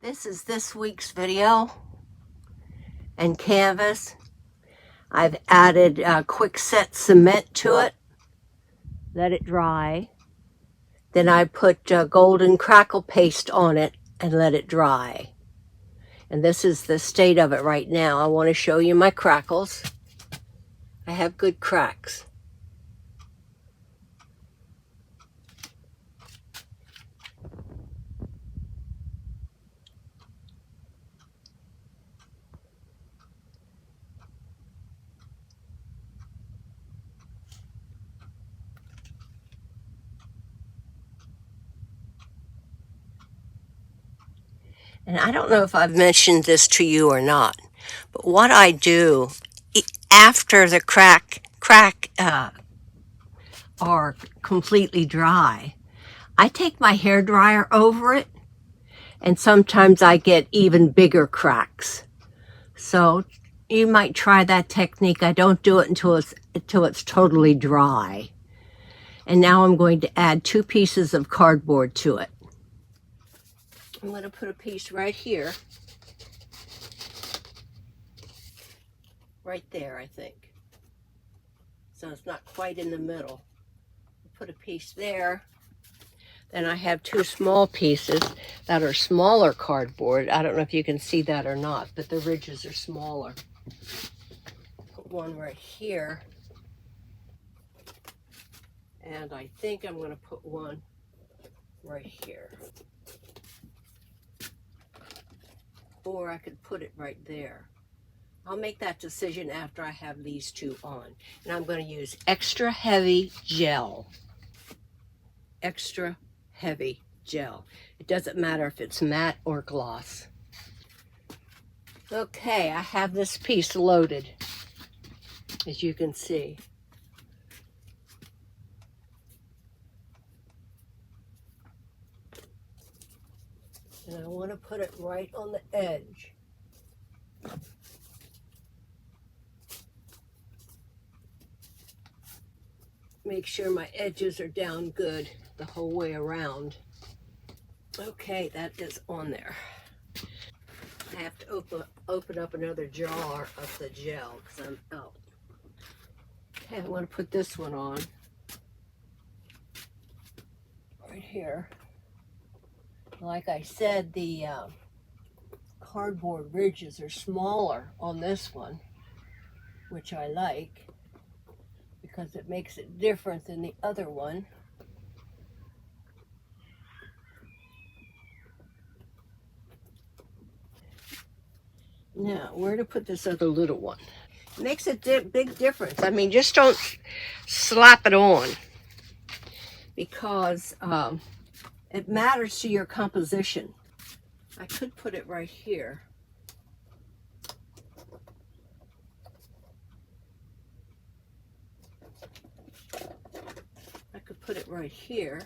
This is this week's video and canvas. I've added quickset cement to it. Let it dry. Then I put golden crackle paste on it and let it dry. And this is the state of it right now. I want to show you my crackles. I have good cracks. And I don't know if I've mentioned this to you or not, but what I do after the crack are completely dry, I take my hair dryer over it, and sometimes I get even bigger cracks. So you might try that technique. I don't do it until it's totally dry. And now I'm going to add 2 pieces of cardboard to it. I'm going to put a piece right here. Right there, I think. So it's not quite in the middle. Put a piece there. Then I have 2 small pieces that are smaller cardboard. I don't know if you can see that or not, but the ridges are smaller. Put one right here. And I think I'm going to put one right here. Or I could put it right there. I'll make that decision after I have these 2 on. And I'm going to use extra heavy gel. Extra heavy gel. It doesn't matter if it's matte or gloss. Okay, I have this piece loaded, as you can see. And I want to put it right on the edge. Make sure my edges are down good the whole way around. Okay, that is on there. I have to open up another jar of the gel because I'm out. Okay, I want to put this one on. Right here. Like I said, the cardboard ridges are smaller on this one, which I like because it makes it different than the other one. Now, where to put this other little one? It makes a big difference. I mean, just don't slap it on because it matters to your composition. I could put it right here. I could put it right here.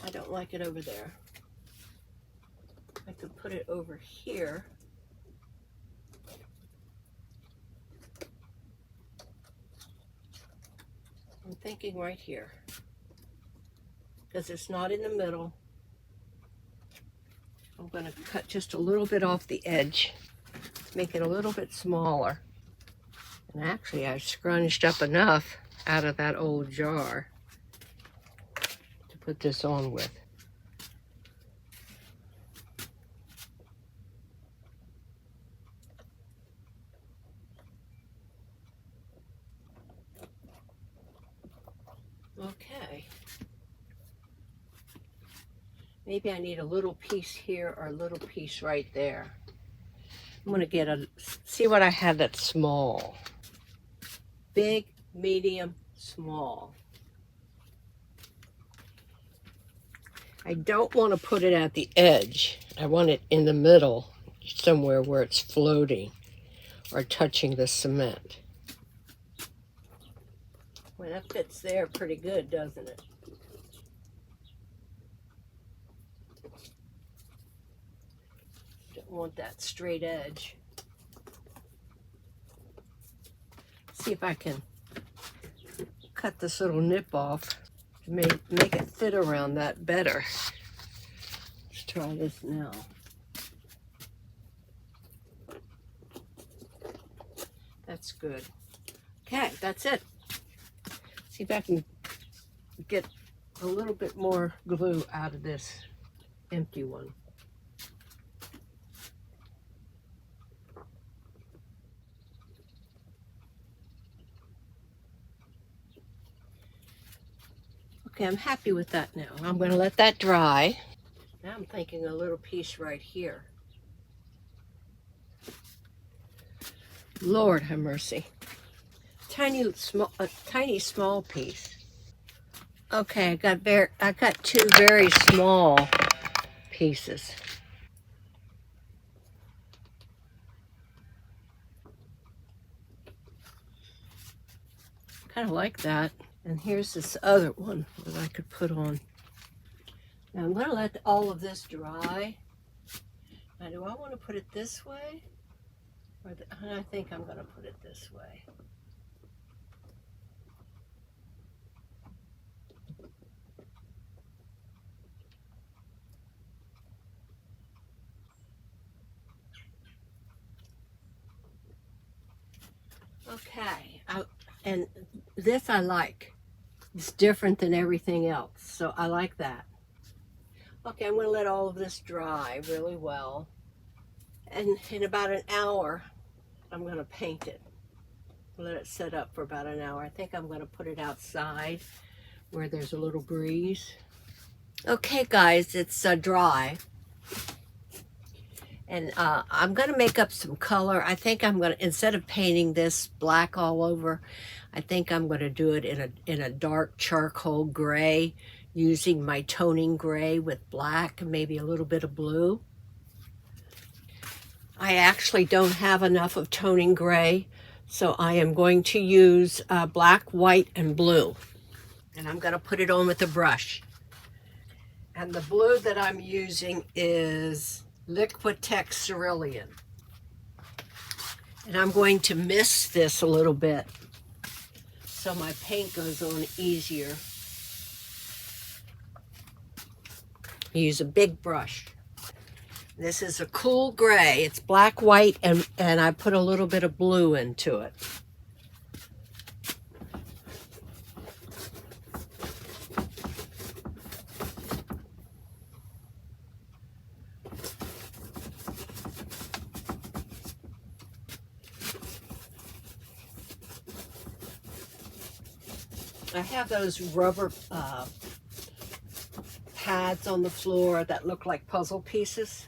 I don't like it over there. I could put it over here. I'm thinking right here. Because it's not in the middle. I'm going to cut just a little bit off the edge. Make it a little bit smaller. And actually I've scrunched up enough out of that old jar to put this on with. Okay. Maybe I need a little piece here or a little piece right there. I'm going to see what I have that's small. Big, medium, small. I don't want to put it at the edge. I want it in the middle, somewhere where it's floating or touching the cement. Well, that fits there pretty good, doesn't it? Don't want that straight edge. See if I can cut this little nip off to make it fit around that better. Just try this now. That's good. Okay, that's it. See if I can get a little bit more glue out of this empty one. Okay, I'm happy with that now. I'm going to let that dry. Now I'm thinking a little piece right here. Lord have mercy. Tiny small piece. Okay, I got two very small pieces. Kind of like that. And here's this other one that I could put on. Now I'm going to let all of this dry. Now, do I want to put it this way? I think I'm going to put it this way. Okay, and this I like. It's different than everything else, so I like that. Okay, I'm going to let all of this dry really well. And in about an hour, I'm going to paint it. Let it set up for about an hour. I think I'm going to put it outside where there's a little breeze. Okay, guys, it's dry. And I'm going to make up some color. I think I'm going to, instead of painting this black all over, I think I'm going to do it in a dark charcoal gray, using my toning gray with black and maybe a little bit of blue. I actually don't have enough of toning gray, so I am going to use black, white, and blue. And I'm going to put it on with a brush. And the blue that I'm using is Liquitex Cerulean. And I'm going to mist this a little bit so my paint goes on easier. Use a big brush. This is a cool gray. It's black, white, and I put a little bit of blue into it. I have those rubber pads on the floor that look like puzzle pieces.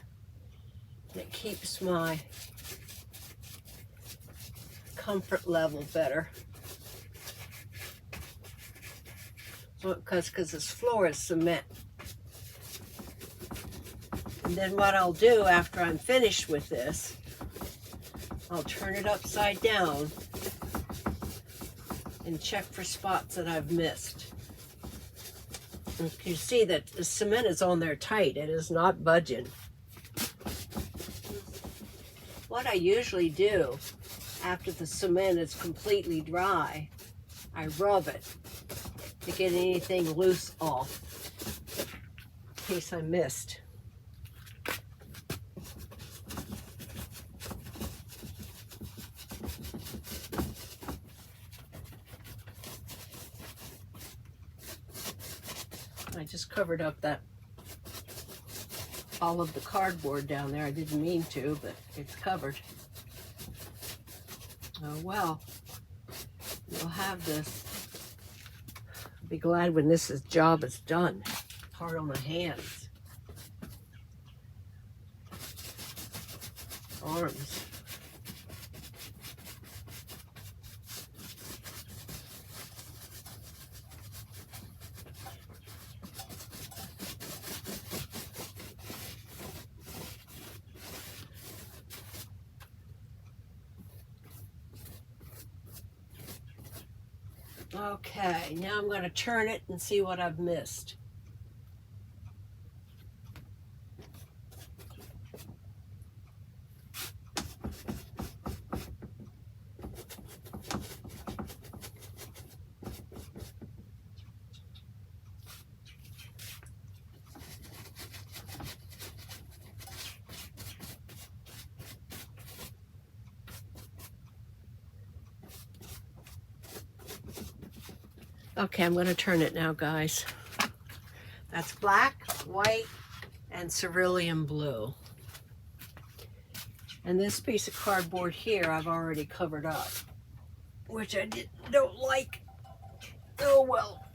It keeps my comfort level better. So, because this floor is cement. And then what I'll do after I'm finished with this, I'll turn it upside down and check for spots that I've missed. And you see that the cement is on there tight. It is not budging. What I usually do after the cement is completely dry, I rub it to get anything loose off in case I missed. I just covered up all of the cardboard down there. I didn't mean to, but it's covered. Oh well, you'll have this. I'll be glad when this job is done. Hard on the hands. Arms. Okay, now I'm going to turn it and see what I've missed. Okay, I'm going to turn it now, guys. That's black, white, and cerulean blue. And this piece of cardboard here I've already covered up, which I don't like. Oh well.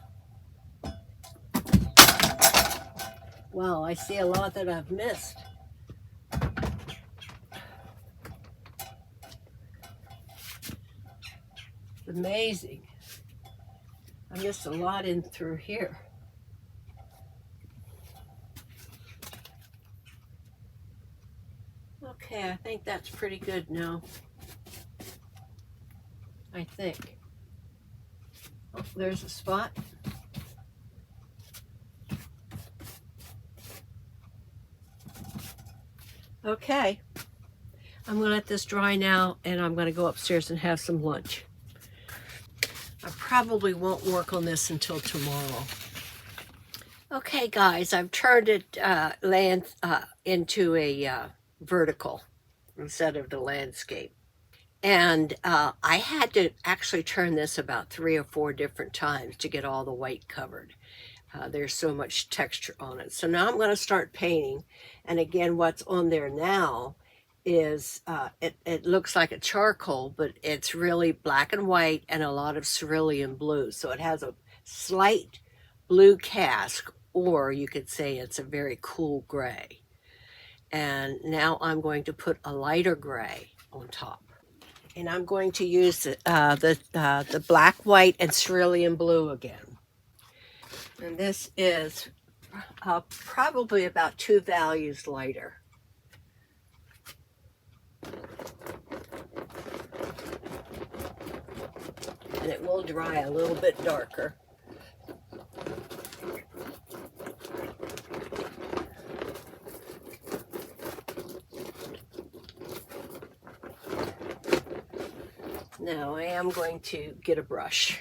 Wow, I see a lot that I've missed. It's amazing. I missed a lot in through here. Okay, I think that's pretty good now. I think. Oh, there's a spot. Okay. I'm going to let this dry now, and I'm going to go upstairs and have some lunch. I probably won't work on this until tomorrow. Okay, guys, I've turned it into a vertical instead of the landscape. And I had to actually turn this about 3 or 4 different times to get all the white covered. There's so much texture on it. So now I'm going to start painting. And again, what's on there now is it looks like a charcoal, but it's really black and white and a lot of cerulean blue. So it has a slight blue cast, or you could say it's a very cool gray. And now I'm going to put a lighter gray on top. And I'm going to use the black, white, and cerulean blue again. And this is probably about 2 values lighter. And it will dry a little bit darker. Now I am going to get a brush.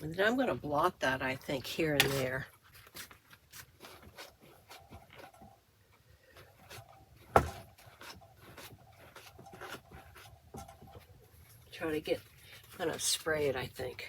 And then I'm going to blot that, I think, here and there. Try to get, I'm going to spray it, I think.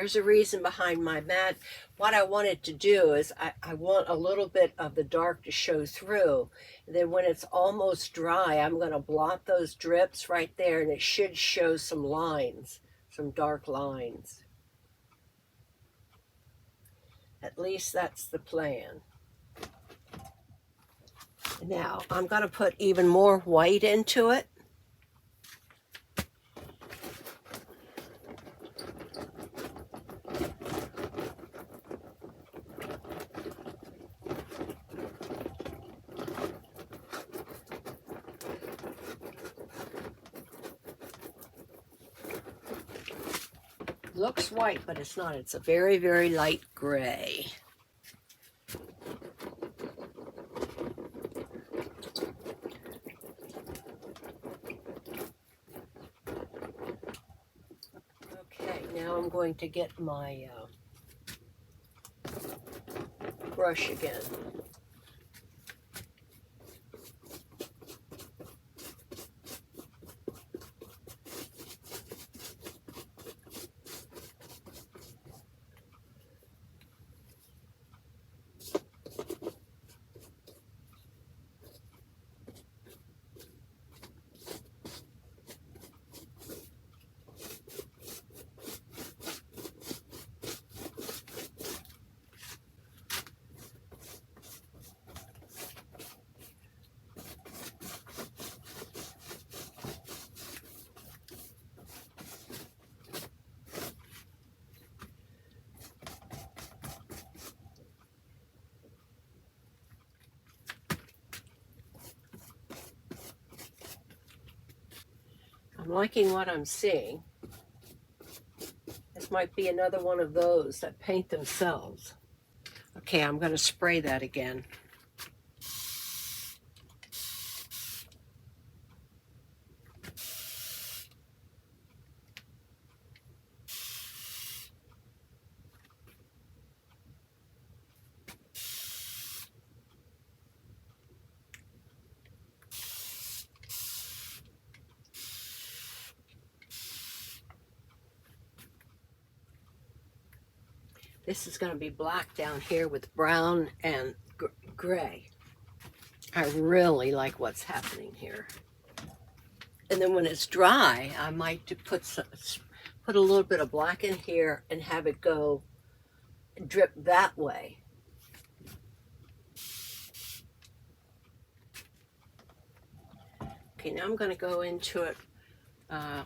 there's a reason behind my mat. What I wanted to do is I want a little bit of the dark to show through. And then when it's almost dry, I'm going to blot those drips right there, and it should show some lines, some dark lines. At least that's the plan. Now I'm going to put even more white into it. Looks white, but it's not. It's a very, very light gray. Okay, now I'm going to get my brush again. I'm liking what I'm seeing. This might be another one of those that paint themselves. Okay, I'm going to spray that again. This is going to be black down here with brown and gray. I really like what's happening here. And then when it's dry, I might put a little bit of black in here and have it go drip that way. Okay, now I'm going to go into it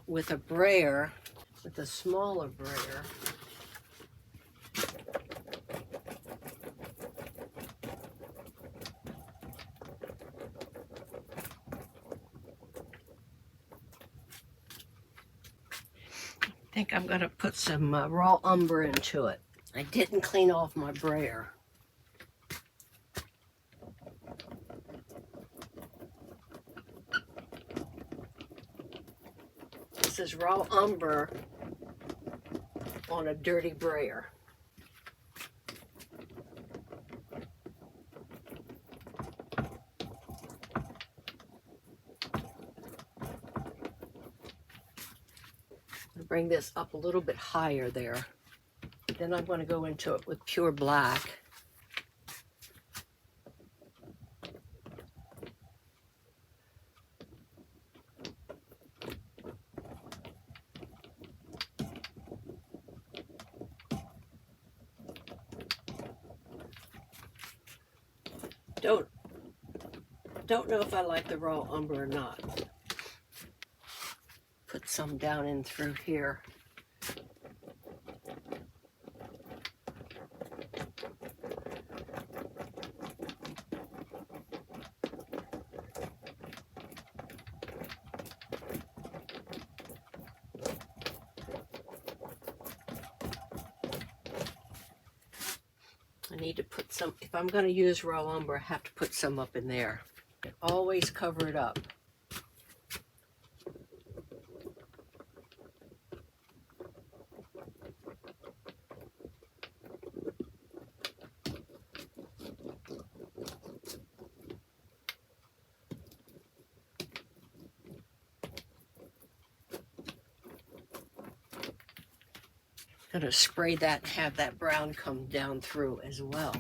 with a brayer, with a smaller brayer. I think I'm going to put some raw umber into it. I didn't clean off my brayer. This is raw umber on a dirty brayer. Bring this up a little bit higher there. Then I'm going to go into it with pure black. Don't know if I like the raw umber or not. Put some down in through here. I need to put some, if I'm going to use raw umber, I have to put some up in there. And always cover it up. I'm going to spray that and have that brown come down through as well.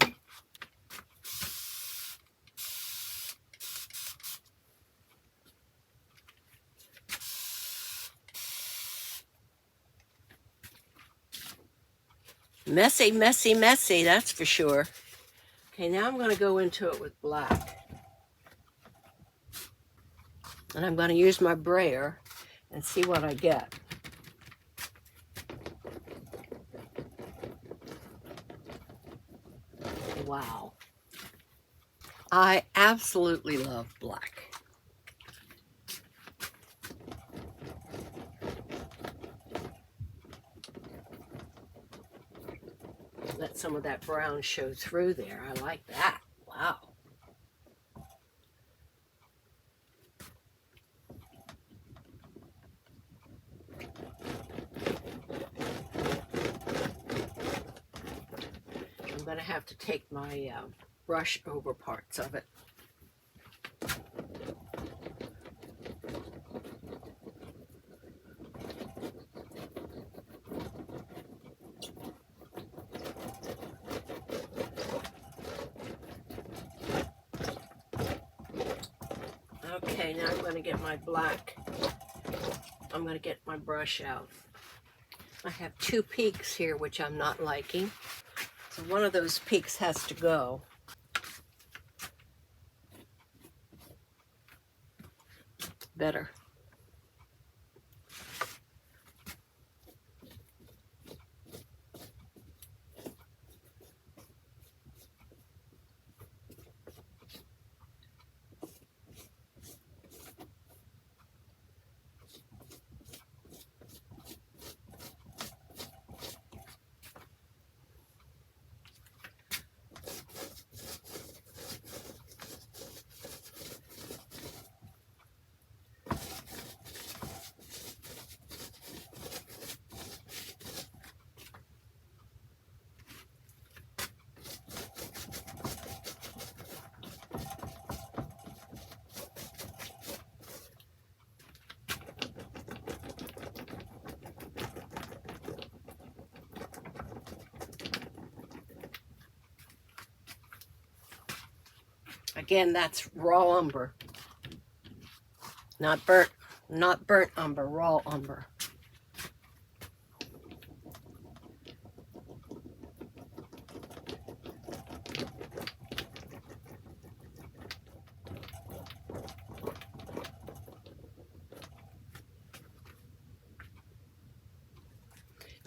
Messy, messy, messy, that's for sure. Okay, now I'm going to go into it with black. And I'm going to use my brayer and see what I get. Wow. I absolutely love black. Let some of that brown show through there. I like that. Wow. I'm going to have to take my brush over parts of it. Okay, now I'm going to get my black. I'm going to get my brush out. I have two peaks here, which I'm not liking. So one of those peaks has to go. Better. Again, that's raw umber. Not burnt umber, raw umber.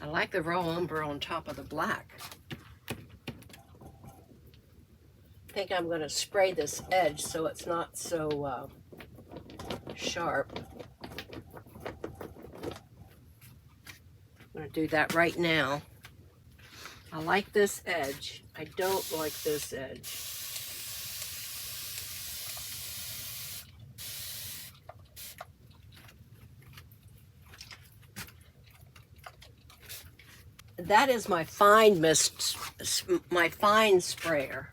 I like the raw umber on top of the black. I think I'm going to spray this edge so it's not so sharp. I'm going to do that right now. I like this edge. I don't like this edge. That is my fine mist, my fine sprayer.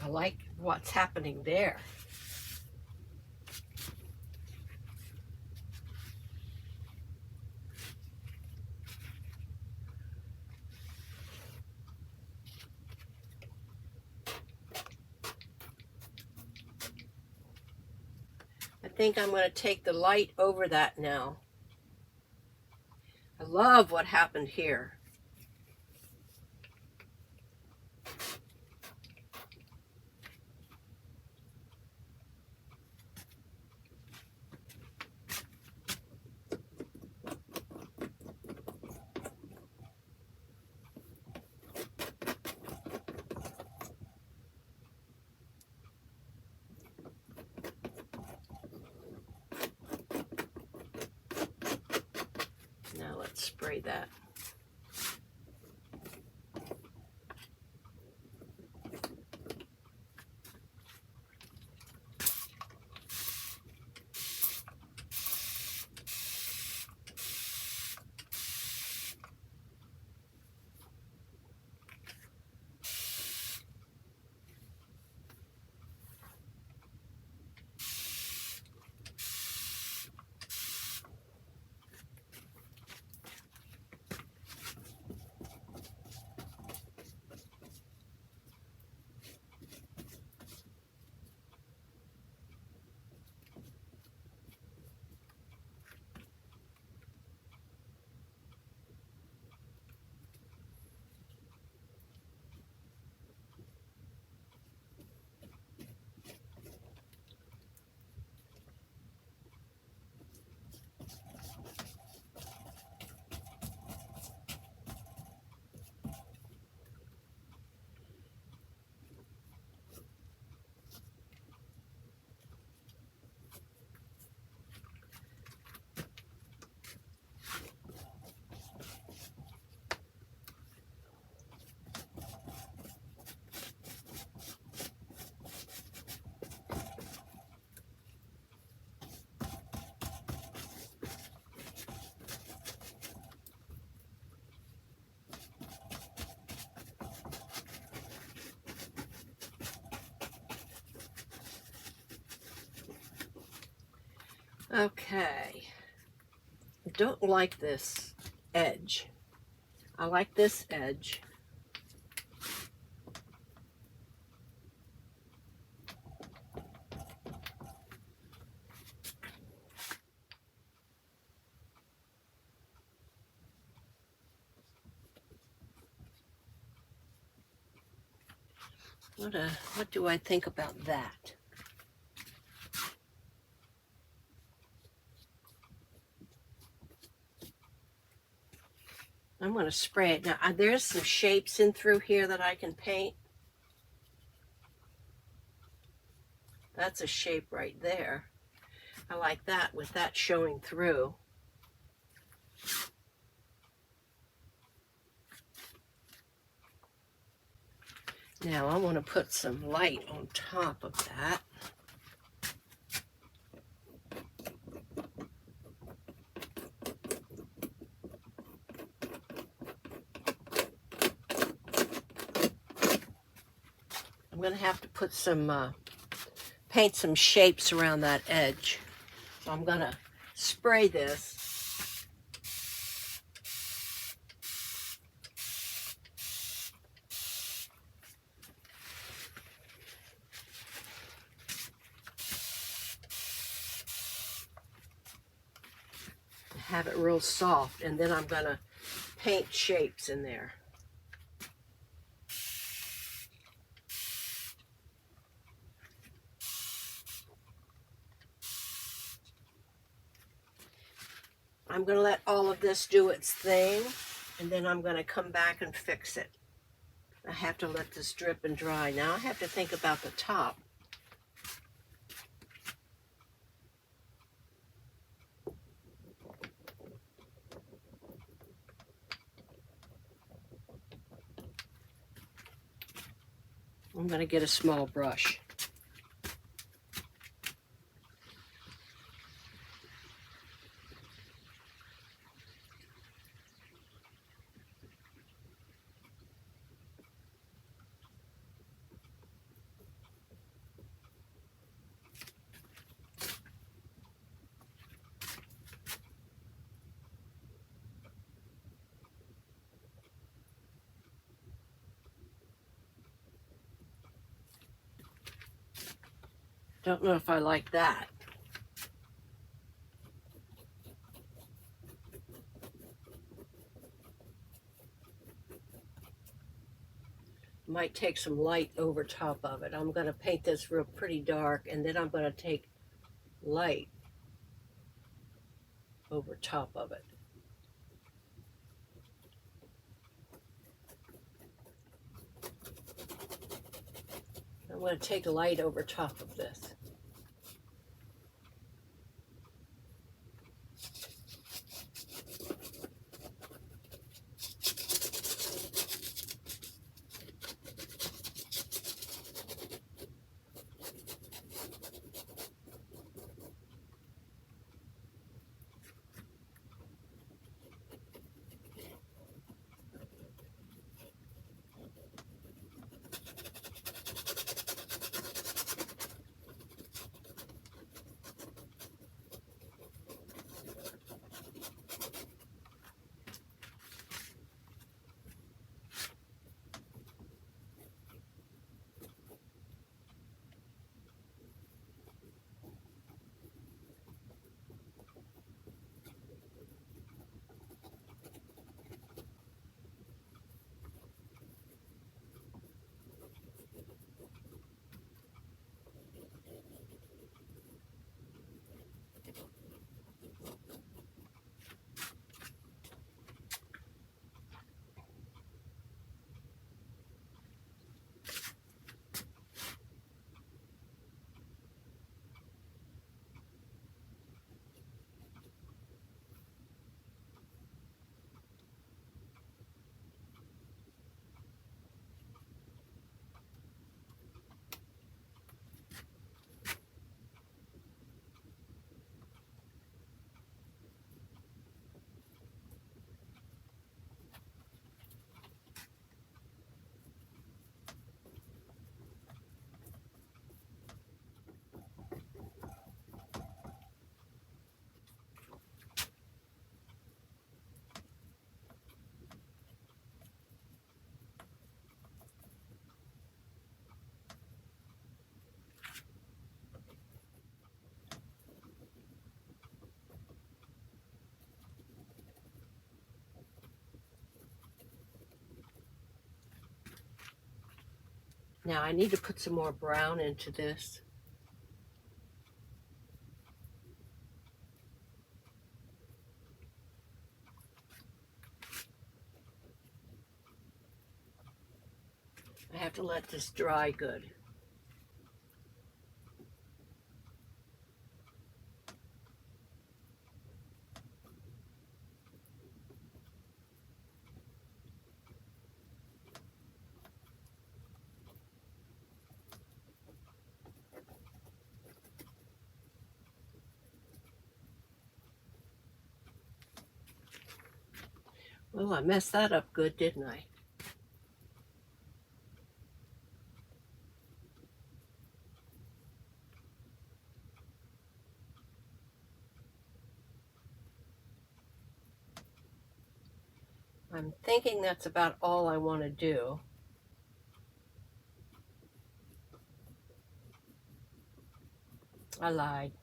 I like what's happening there. I think I'm going to take the light over that now. I love what happened here. Now let's spray that. Okay. I don't like this edge. I like this edge. What do I think about that? I'm going to spray it. Now, there's some shapes in through here that I can paint. That's a shape right there. I like that with that showing through. Now I want to put some light on top of that. I'm going to have to put some, paint some shapes around that edge. So I'm going to spray this. Have it real soft, and then I'm going to paint shapes in there. I'm going to let all of this do its thing, and then I'm going to come back and fix it. I have to let this drip and dry. Now I have to think about the top. I'm going to get a small brush. Don't know if I like that. Might take some light over top of it. I'm going to paint this real pretty dark, and then I'm going to take light over top of it. I'm going to take light over top of this. Now I need to put some more brown into this. I have to let this dry good. Well, I messed that up good, didn't I? I'm thinking that's about all I want to do. I lied.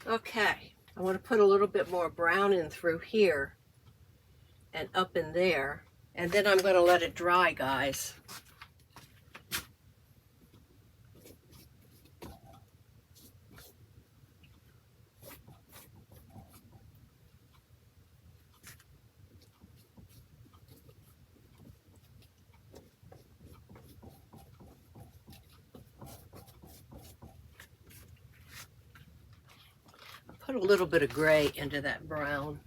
Okay, I want to put a little bit more brown in through here and up in there, and then I'm going to let it dry, guys. Put a little bit of gray into that brown.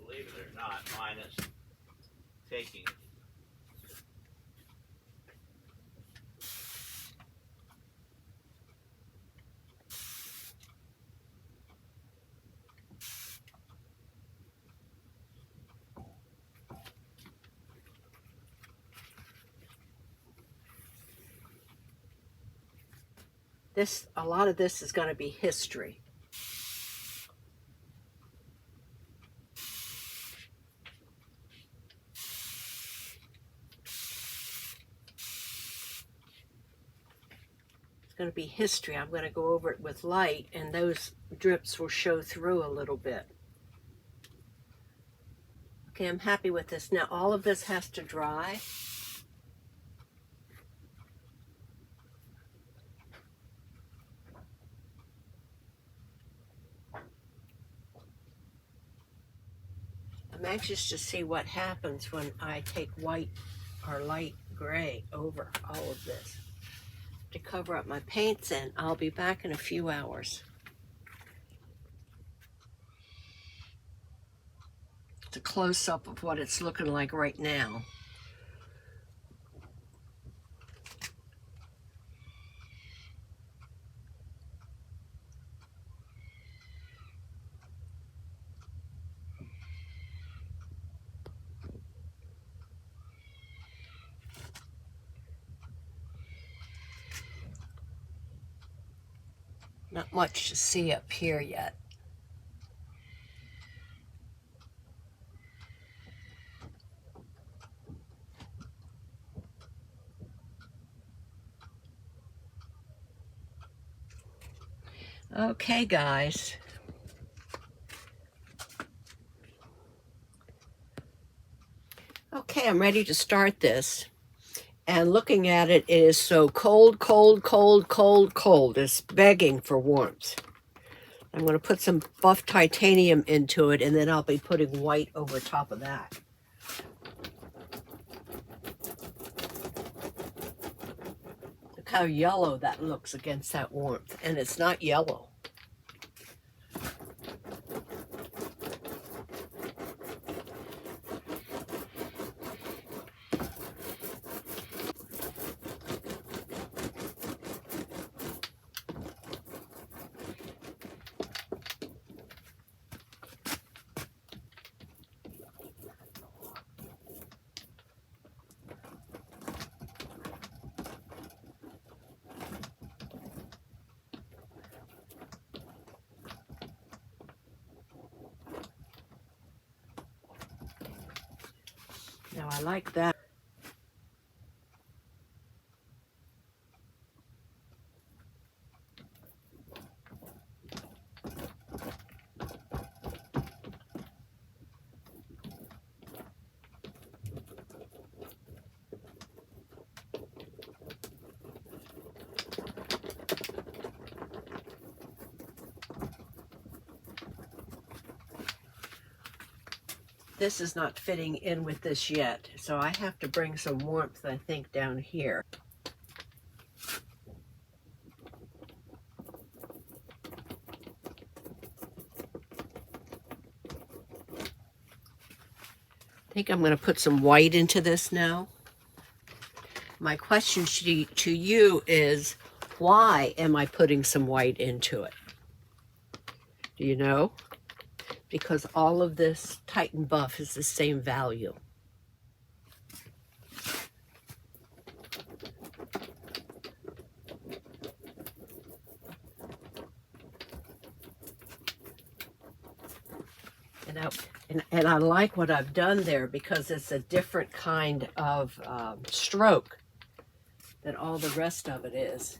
Believe it or not, mine is taking A lot of this is going to be history. It's going to be history. I'm going to go over it with light, and those drips will show through a little bit. Okay, I'm happy with this. Now all of this has to dry. I'm anxious to see what happens when I take white or light gray over all of this to cover up my paints in. I'll be back in a few hours. It's a close-up of what it's looking like right now. Not much to see up here yet. Okay, guys. Okay, I'm ready to start this. And looking at it, it is so cold, cold, cold, cold, cold. It's begging for warmth. I'm going to put some buff titanium into it, and then I'll be putting white over top of that. Look how yellow that looks against that warmth, and it's not yellow. Now I like that. This is not fitting in with this yet, so I have to bring some warmth, I think, down here. I think I'm going to put some white into this now. My question to you is, why am I putting some white into it? Do you know? Because all of this Titan Buff is the same value. And I like what I've done there because it's a different kind of stroke than all the rest of it is.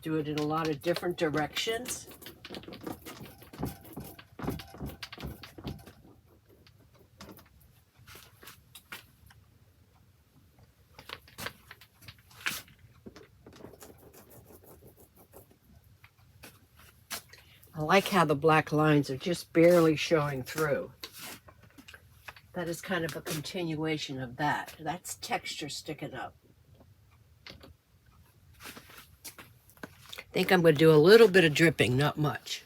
Do it in a lot of different directions. I like how the black lines are just barely showing through. That is kind of a continuation of that. That's texture sticking up. I think I'm going to do a little bit of dripping, not much.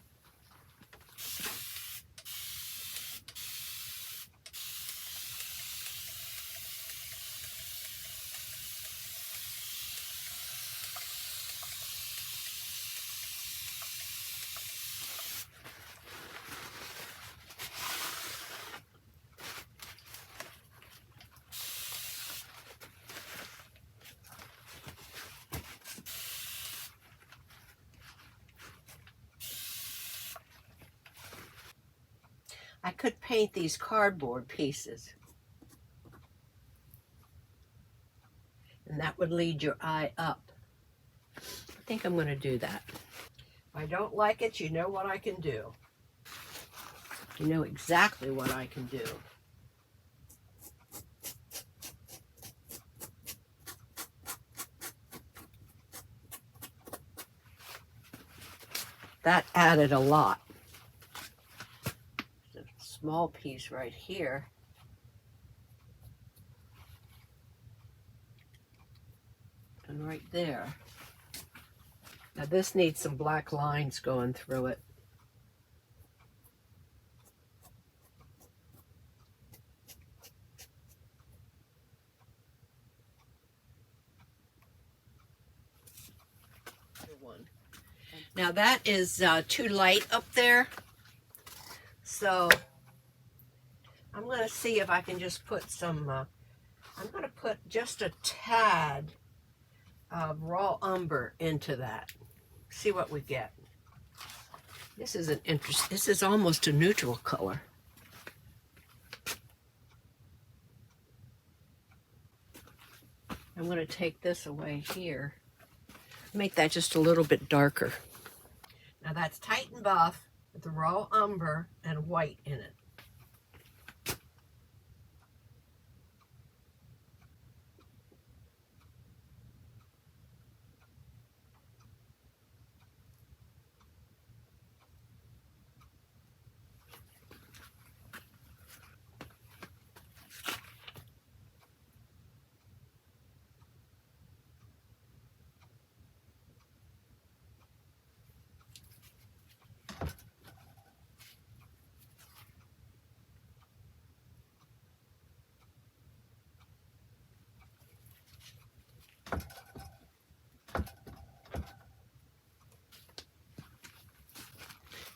I could paint these cardboard pieces, and that would lead your eye up. I think I'm going to do that. If I don't like it, you know what I can do. You know exactly what I can do. That added a lot. There's a small piece right here. And right there. Now this needs some black lines going through it. Now that is too light up there. So I'm going to see if I can just put some, I'm going to put just a tad of raw umber into that. See what we get. This is an interest. This is almost a neutral color. I'm going to take this away here. Make that just a little bit darker. Now that's Titan Buff with the raw umber and white in it.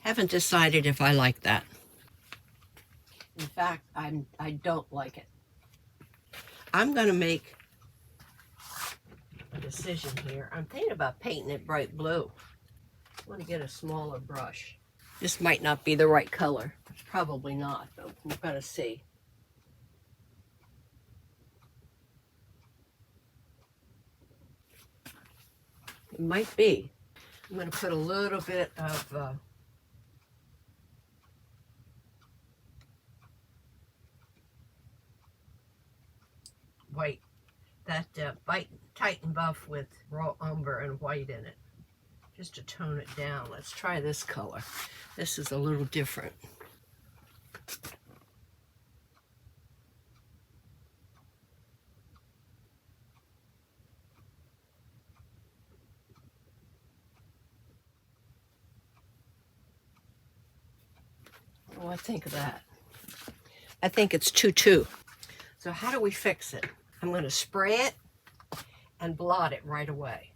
Haven't decided if I like that. In fact, I don't like it. I'm going to make a decision here. I'm thinking about painting it bright blue. I want to get a smaller brush. This might not be the right color. It's probably not, but we're going to see. It might be. I'm going to put a little bit of white, that Titan Buff with raw umber and white in it, just to tone it down. Let's try this color. This is a little different. What do I think of that? I think it's 2-2. So how do we fix it? I'm going to spray it and blot it right away.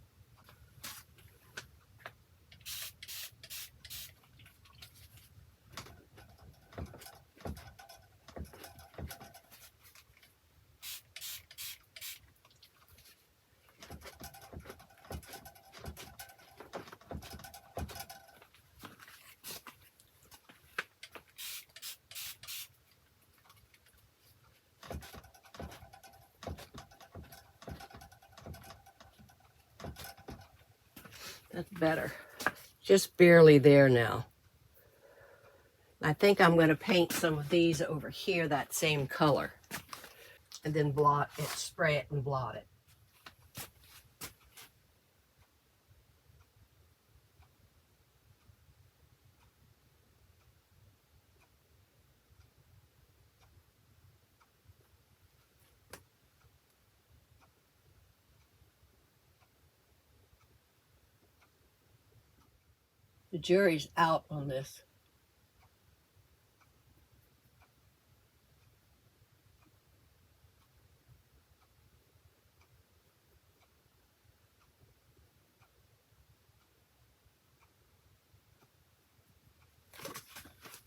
That's better. Just barely there now. I think I'm going to paint some of these over here that same color, and then blot it, spray it and blot it. The jury's out on this.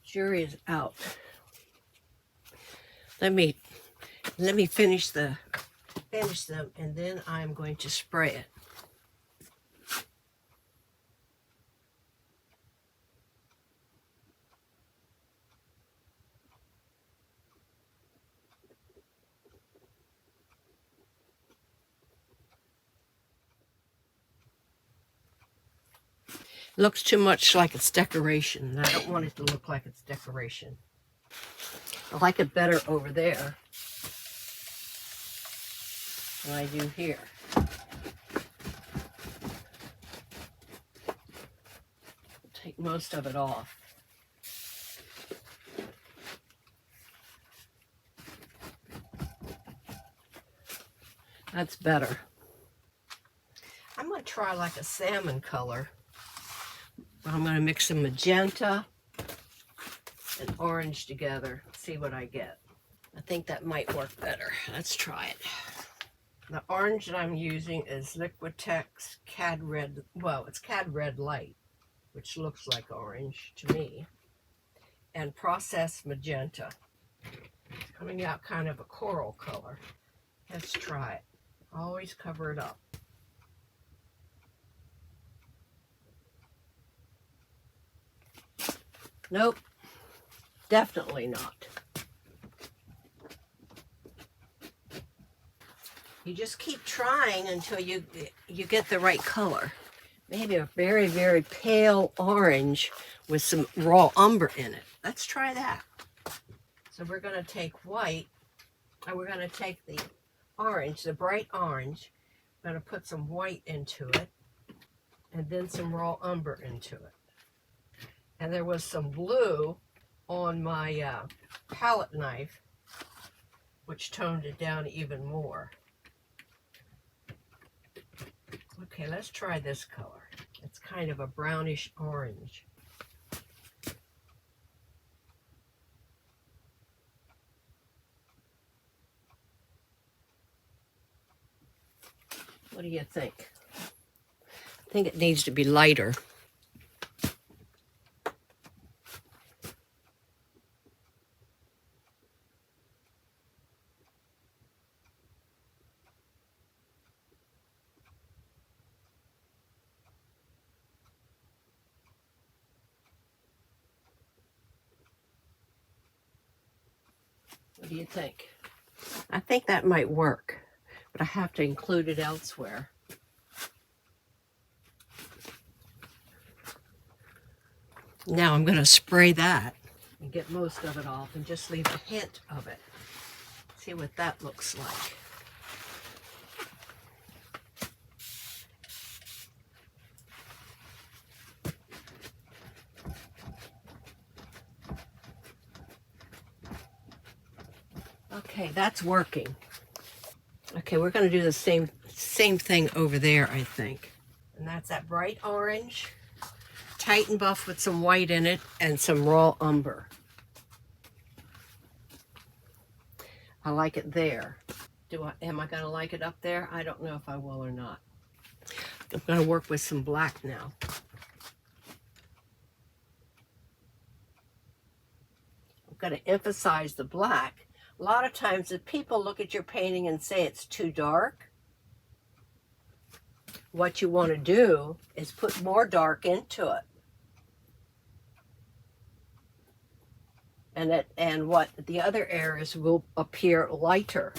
Jury is out. Let me finish them, and then I'm going to spray it. Looks too much like it's decoration, and I don't want it to look like it's decoration. I like it better over there than I do here. Take most of it off. That's better. I'm going to try like a salmon color. I'm going to mix some magenta and orange together, see what I get. I think that might work better. Let's try it. The orange that I'm using is Liquitex Cad Red. Well, it's Cad Red Light, which looks like orange to me, and Processed Magenta. It's coming out kind of a coral color. Let's try it. Always cover it up. Nope, definitely not. You just keep trying until you get the right color. Maybe a very, very pale orange with some raw umber in it. Let's try that. So we're going to take white, and we're going to take the orange, the bright orange. I'm going to put some white into it, and then some raw umber into it. And there was some blue on my palette knife, which toned it down even more. Okay, let's try this color. It's kind of a brownish orange. What do you think? I think it needs to be lighter. What do you think? I think that might work, but I have to include it elsewhere. Now I'm going to spray that and get most of it off and just leave a hint of it. See what that looks like. Okay, that's working. Okay, we're going to do the same thing over there, I think. And that's that bright orange, Titan buff with some white in it and some raw umber. I like it there. Am I going to like it up there? I don't know if I will or not. I'm going to work with some black now. I'm going to emphasize the black. A lot of times if people look at your painting and say it's too dark, what you want to do is put more dark into it. And what the other areas will appear lighter.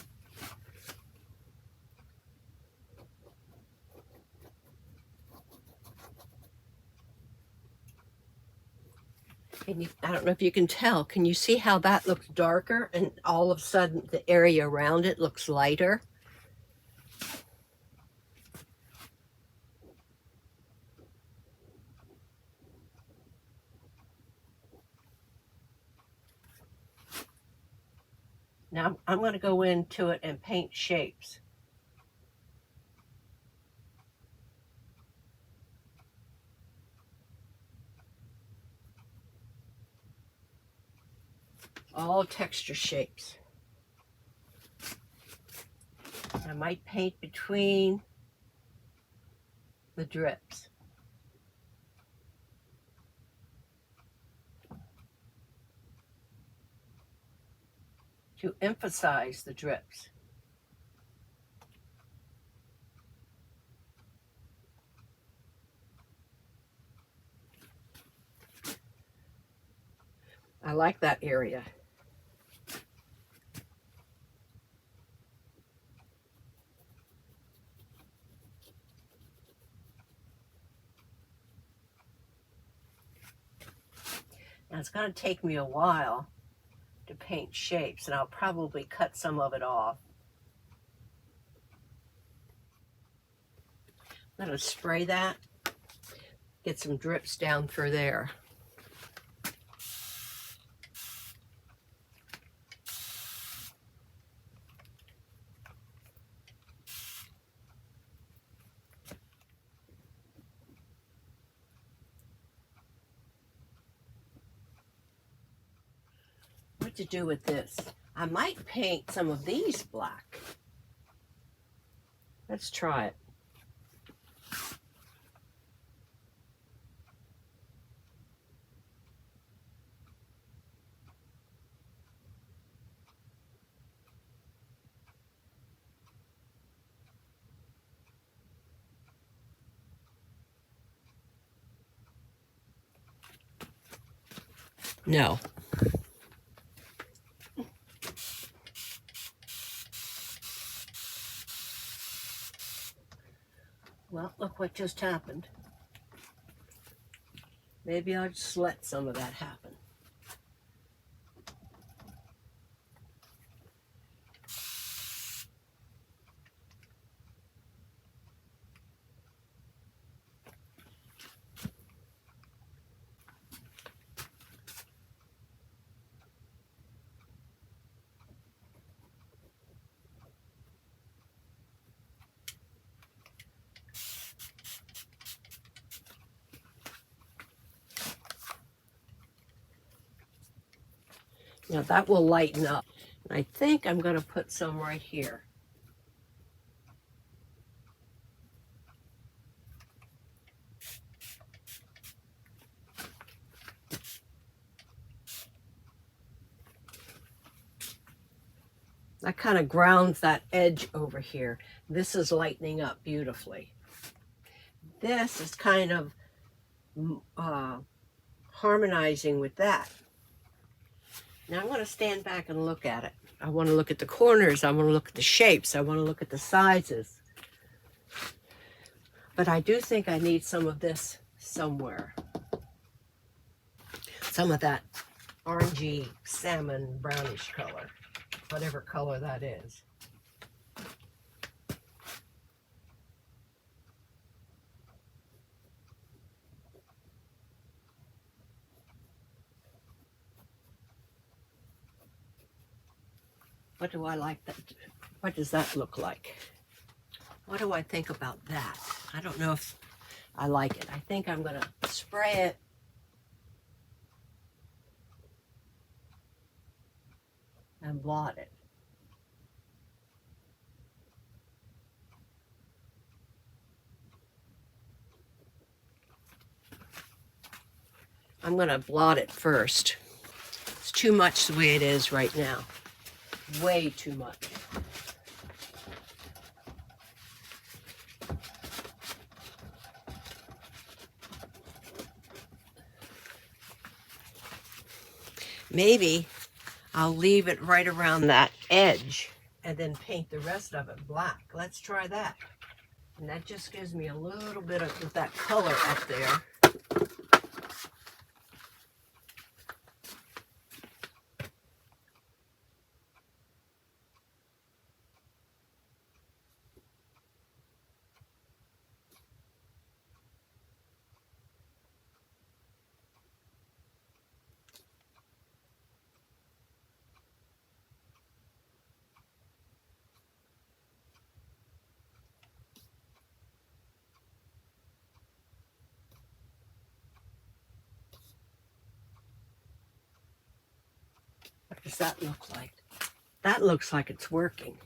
I don't know if you can tell. Can you see how that looks darker and all of a sudden the area around it looks lighter? Now I'm going to go into it and paint shapes. All texture shapes. I might paint between the drips. To emphasize the drips. I like that area. Now it's going to take me a while to paint shapes, and I'll probably cut some of it off. I'm going to spray that, get some drips down through there. What to do with this? I might paint some of these black. Let's try it. No. Well, look what just happened. Maybe I'll just let some of that happen. Now that will lighten up. I think I'm going to put some right here. That kind of grounds that edge over here. This is lightening up beautifully. This is kind of harmonizing with that. Now I'm going to stand back and look at it. I want to look at the corners. I want to look at the shapes. I want to look at the sizes. But I do think I need some of this somewhere. Some of that orangey, salmon, brownish color. Whatever color that is. What do I like that? What does that look like? What do I think about that? I don't know if I like it. I think I'm going to spray it. And blot it. I'm going to blot it first. It's too much the way it is right now. Way too much. Maybe I'll leave it right around that edge and then paint the rest of it black. Let's try that. And that just gives me a little bit of that color up there. What does that look like? That looks like it's working.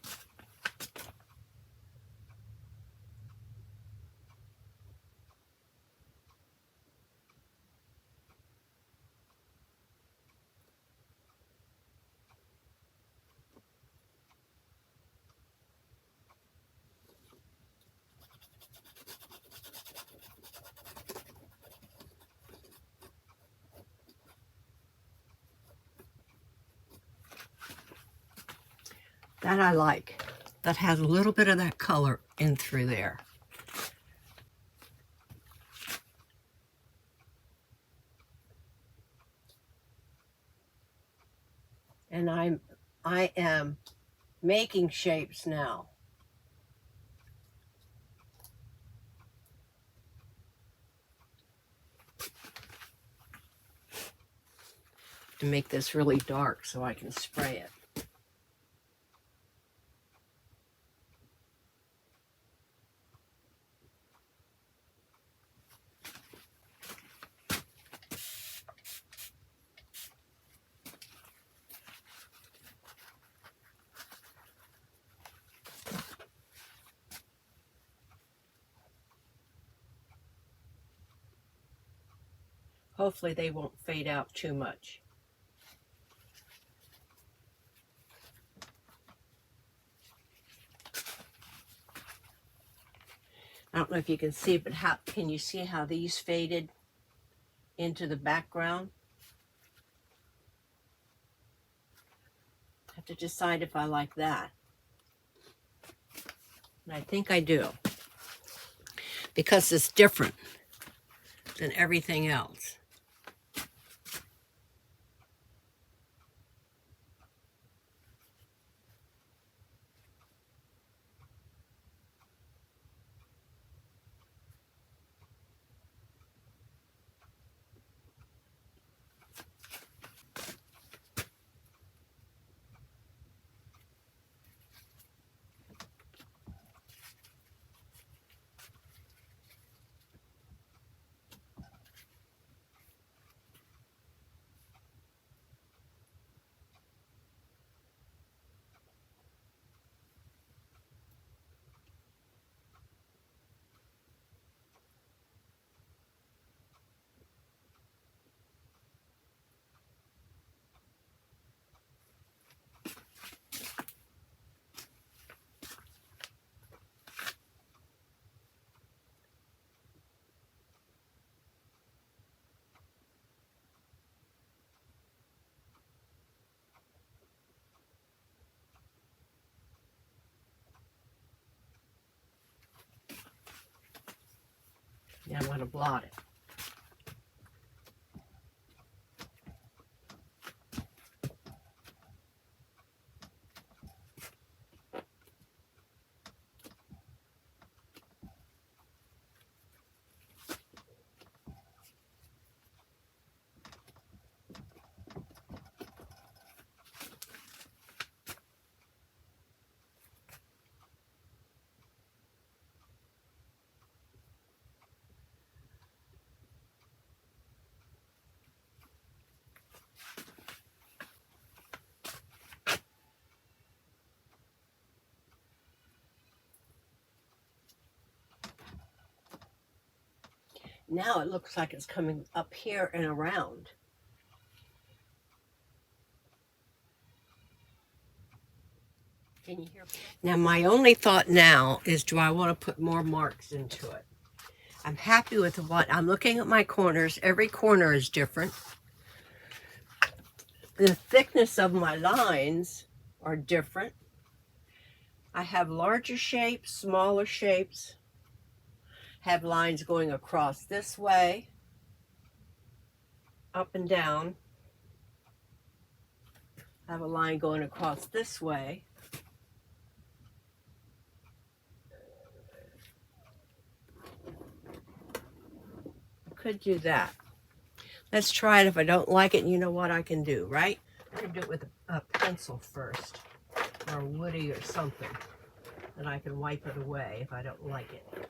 That I like. That has a little bit of that color in through there. And I am making shapes now. To make this really dark so I can spray it. Hopefully they won't fade out too much. I don't know if you can see, but can you see how these faded into the background? I have to decide if I like that. And I think I do. Because it's different than everything else. I'm going to blot it. Now it looks like it's coming up here and around. Can you hear? Now my only thought now is, do I want to put more marks into it? I'm happy with what I'm looking at. My corners, every corner is different. The thickness of my lines are different. I have larger shapes, smaller shapes, have lines going across this way, up and down. I have a line going across this way. Could do that. Let's try it. If I don't like it, you know what I can do, right? I can do it with a pencil first, or a woody or something, and I can wipe it away if I don't like it.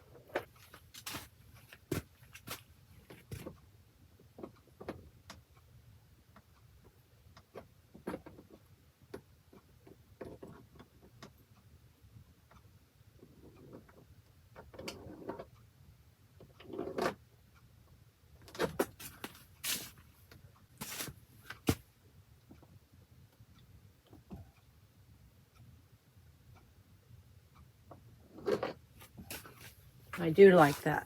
I do like that.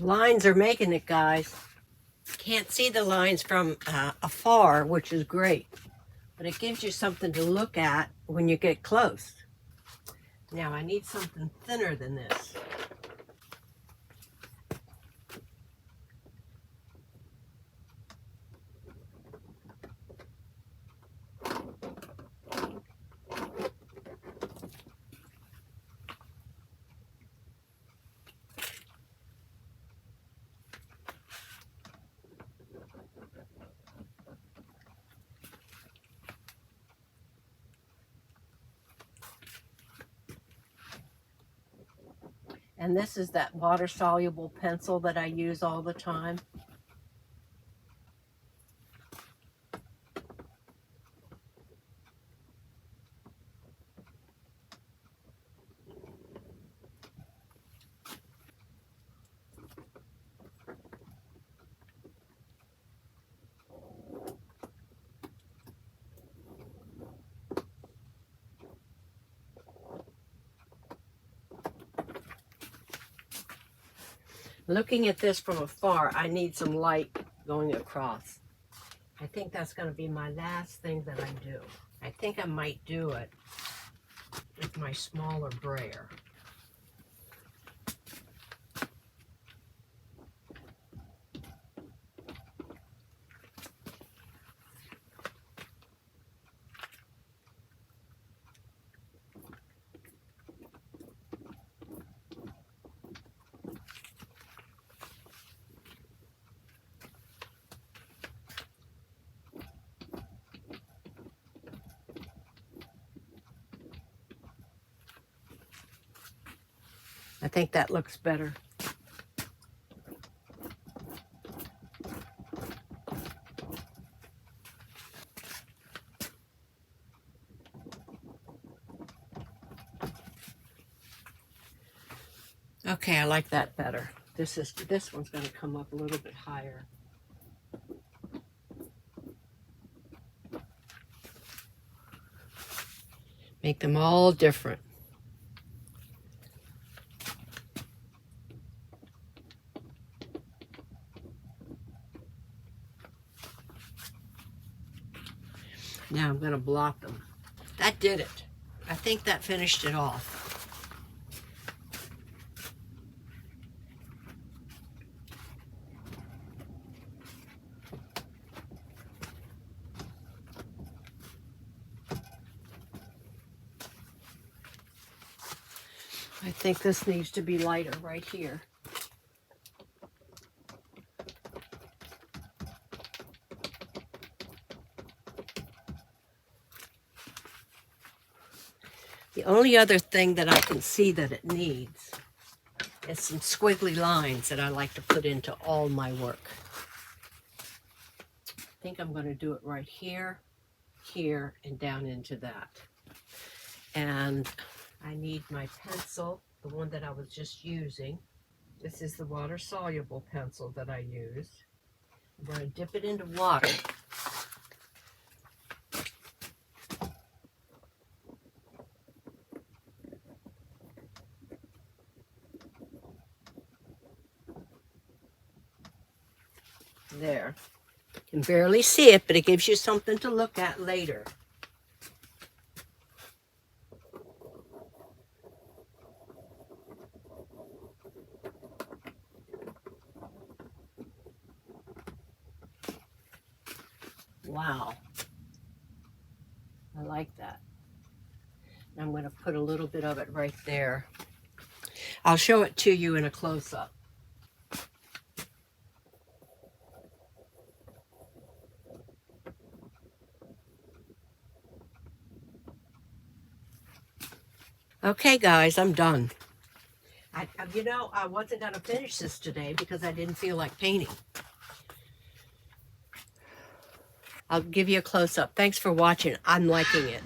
Lines are making it, guys. Can't see the lines from afar, which is great, but it gives you something to look at when you get close. Now I need something thinner than this. And this is that water-soluble pencil that I use all the time. Looking at this from afar, I need some light going across. I think that's going to be my last thing that I do. I think I might do it with my smaller brayer. I think that looks better. Okay, I like that better. This one's going to come up a little bit higher. Make them all different. Now I'm going to blot them. That did it. I think that finished it off. I think this needs to be lighter right here. The only other thing that I can see that it needs is some squiggly lines that I like to put into all my work. I think I'm going to do it right here, here, and down into that. And I need my pencil, the one that I was just using. This is the water-soluble pencil that I used. I'm going to dip it into water. There. You can barely see it, but it gives you something to look at later. Wow. I like that. I'm going to put a little bit of it right there. I'll show it to you in a close-up. Okay, guys, I'm done. You know, I wasn't going to finish this today because I didn't feel like painting. I'll give you a close-up. Thanks for watching. I'm liking it.